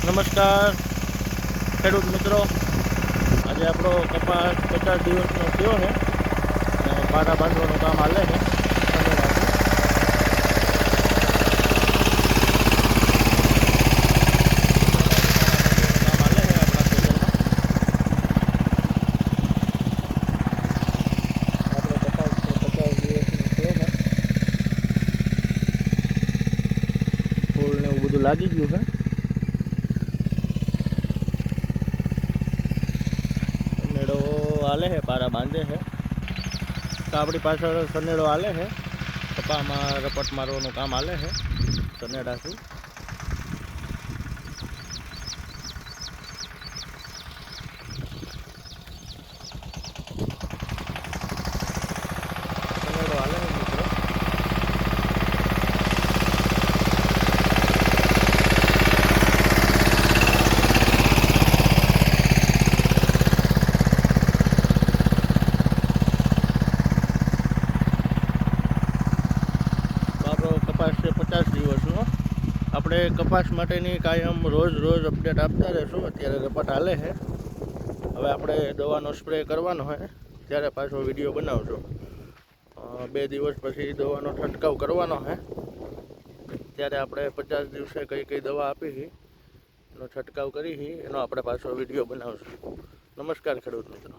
નમસ્કાર ખેડૂત મિત્રો, આજે આપણો કપાસ 50 દિવસનો થયો છે અને પારા બાંધવાનું કામ હાલે છે. ફૂલ ને એવું બધું લાગી ગયું છે. સનેડો હાલે છે, પારા બાંધે છે તો આપણી પાછળ સનેડો હાલે છે. કપામાં રપટ મારવાનું કામ હાલે છે સનેડાથી. સનેડો હાલે છે મિત્રો. કપાસ છે 50 દિવસનો. આપણે કપાસ માટેની કાયમ રોજ અપડેટ આપતા રહીશું. અત્યારે રપટ હાલે છે. હવે આપણે દવાનો સ્પ્રે કરવાનો હોય ત્યારે પાછો વિડીયો બનાવશું. 2 દિવસ પછી દવાનો છંટકાવ કરવાનો છે ત્યારે આપણે 50 દિવસે કઈ દવા આપી એનો છંટકાવ કરી એનો આપણે પાછો વિડીયો બનાવશું. નમસ્કાર ખેડૂત મિત્રો.